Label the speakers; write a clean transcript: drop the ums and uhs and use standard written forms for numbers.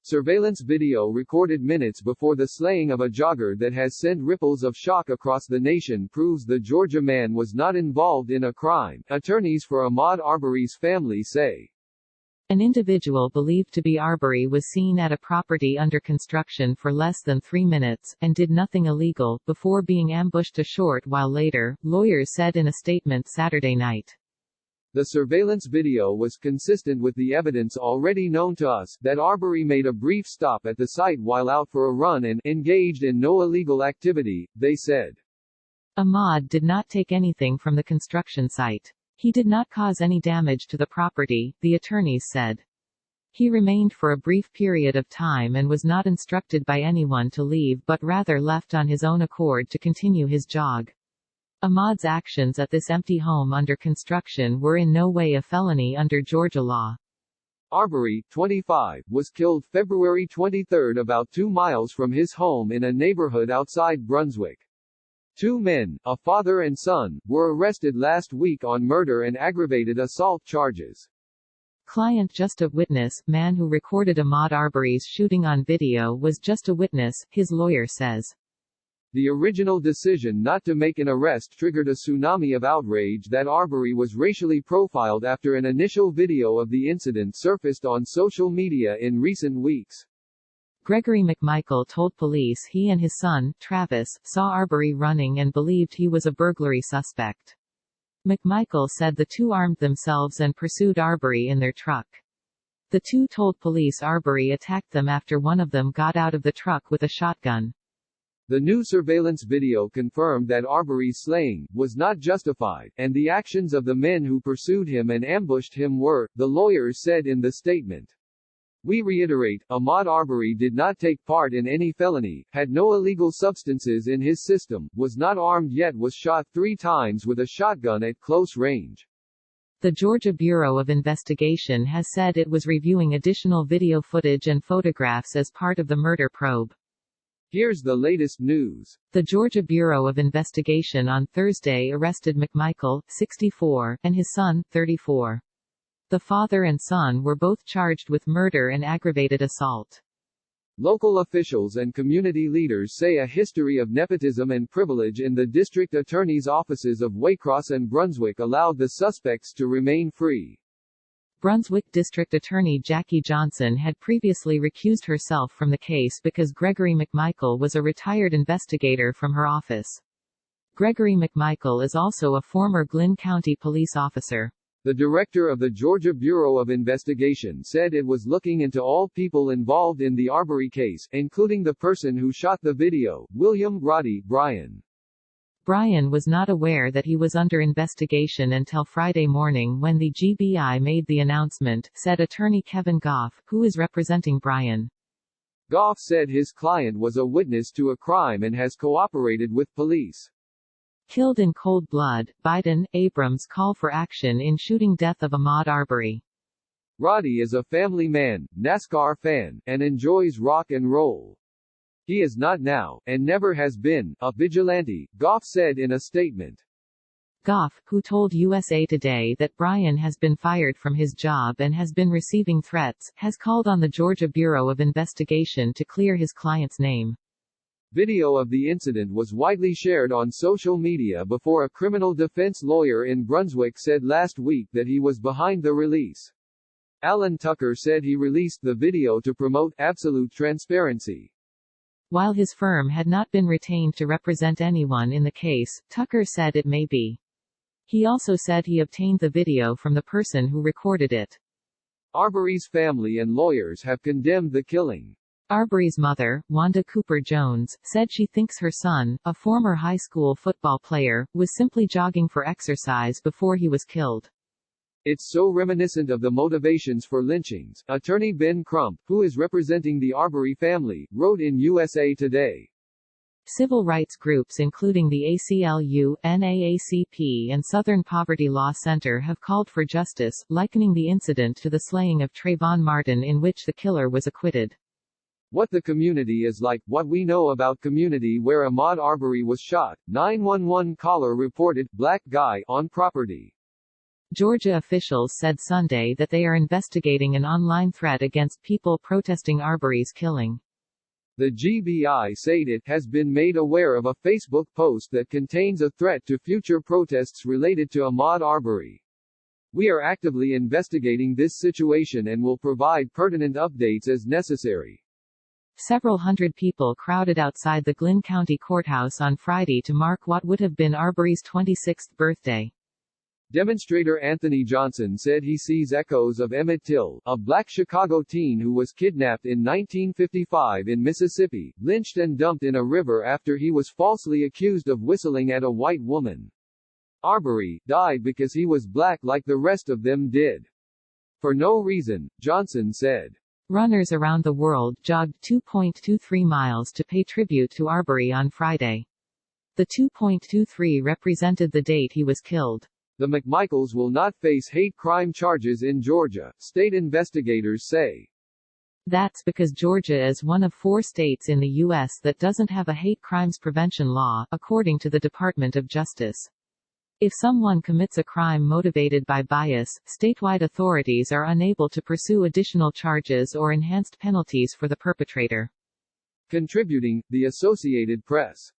Speaker 1: Surveillance video recorded minutes before the slaying of a jogger that has sent ripples of shock across the nation proves the Georgia man was not involved in a crime, attorneys for Ahmaud Arbery's family say.
Speaker 2: An individual believed to be Arbery was seen at a property under construction for less than 3 minutes, and did nothing illegal, before being ambushed a short while later, lawyers said in a statement Saturday night.
Speaker 1: The surveillance video was consistent with the evidence already known to us, that Arbery made a brief stop at the site while out for a run and engaged in no illegal activity, they said.
Speaker 2: Ahmaud did not take anything from the construction site. He did not cause any damage to the property, the attorneys said. He remained for a brief period of time and was not instructed by anyone to leave but rather left on his own accord to continue his jog. Ahmaud's actions at this empty home under construction were in no way a felony under Georgia law.
Speaker 1: Arbery, 25, was killed February 23 about 2 miles from his home in a neighborhood outside Brunswick. 2 men, a father and son, were arrested last week on murder and aggravated assault charges.
Speaker 2: Client just a witness, man who recorded Ahmaud Arbery's shooting on video was just a witness, his lawyer says.
Speaker 1: The original decision not to make an arrest triggered a tsunami of outrage that Arbery was racially profiled after an initial video of the incident surfaced on social media in recent weeks.
Speaker 2: Gregory McMichael told police he and his son, Travis, saw Arbery running and believed he was a burglary suspect. McMichael said the two armed themselves and pursued Arbery in their truck. The two told police Arbery attacked them after one of them got out of the truck with a shotgun.
Speaker 1: The new surveillance video confirmed that Arbery's slaying was not justified, and the actions of the men who pursued him and ambushed him were, the lawyers said in the statement. We reiterate, Ahmaud Arbery did not take part in any felony, had no illegal substances in his system, was not armed yet was shot 3 times with a shotgun at close range.
Speaker 2: The Georgia Bureau of Investigation has said it was reviewing additional video footage and photographs as part of the murder probe.
Speaker 1: Here's the latest news.
Speaker 2: The Georgia Bureau of Investigation on Thursday arrested McMichael, 64, and his son, 34. The father and son were both charged with murder and aggravated assault.
Speaker 1: Local officials and community leaders say a history of nepotism and privilege in the district attorney's offices of Waycross and Brunswick allowed the suspects to remain free.
Speaker 2: Brunswick District Attorney Jackie Johnson had previously recused herself from the case because Gregory McMichael was a retired investigator from her office. Gregory McMichael is also a former Glynn County police officer.
Speaker 1: The director of the Georgia Bureau of Investigation said it was looking into all people involved in the Arbery case, including the person who shot the video, William Roddy Bryan.
Speaker 2: Bryan was not aware that he was under investigation until Friday morning when the GBI made the announcement, said attorney Kevin Goff, who is representing Bryan.
Speaker 1: Goff said his client was a witness to a crime and has cooperated with police.
Speaker 2: Killed in cold blood, Biden, Abrams call for action in shooting death of Ahmaud Arbery.
Speaker 1: Roddy is a family man, NASCAR fan, and enjoys rock and roll. He is not now, and never has been, a vigilante, Goff said in a statement.
Speaker 2: Goff, who told USA Today that Bryan has been fired from his job and has been receiving threats, has called on the Georgia Bureau of Investigation to clear his client's name.
Speaker 1: Video of the incident was widely shared on social media before a criminal defense lawyer in Brunswick said last week that he was behind the release. Alan Tucker said he released the video to promote absolute transparency.
Speaker 2: While his firm had not been retained to represent anyone in the case, Tucker said it may be. He also said he obtained the video from the person who recorded it.
Speaker 1: Arbery's family and lawyers have condemned the killing.
Speaker 2: Arbery's mother, Wanda Cooper Jones, said she thinks her son, a former high school football player, was simply jogging for exercise before he was killed.
Speaker 1: It's so reminiscent of the motivations for lynchings, attorney Ben Crump, who is representing the Arbery family, wrote in USA Today.
Speaker 2: Civil rights groups including the ACLU, NAACP and Southern Poverty Law Center have called for justice, likening the incident to the slaying of Trayvon Martin in which the killer was acquitted.
Speaker 1: What the community is like, what we know about community where Ahmaud Arbery was shot, 911 caller reported, black guy on property.
Speaker 2: Georgia officials said Sunday that they are investigating an online threat against people protesting Arbery's killing.
Speaker 1: The GBI said it has been made aware of a Facebook post that contains a threat to future protests related to Ahmaud Arbery. We are actively investigating this situation and will provide pertinent updates as necessary.
Speaker 2: Several hundred people crowded outside the Glynn County Courthouse on Friday to mark what would have been Arbery's 26th birthday.
Speaker 1: Demonstrator Anthony Johnson said he sees echoes of Emmett Till, a black Chicago teen who was kidnapped in 1955 in Mississippi, lynched and dumped in a river after he was falsely accused of whistling at a white woman. Arbery died because he was black like the rest of them did. For no reason, Johnson said.
Speaker 2: Runners around the world jogged 2.23 miles to pay tribute to Arbery on Friday. The 2.23 represented the date he was killed.
Speaker 1: The McMichaels will not face hate crime charges in Georgia, state investigators say.
Speaker 2: That's because Georgia is one of 4 states in the U.S. that doesn't have a hate crimes prevention law, according to the Department of Justice. If someone commits a crime motivated by bias, statewide authorities are unable to pursue additional charges or enhanced penalties for the perpetrator.
Speaker 1: Contributing, The Associated Press.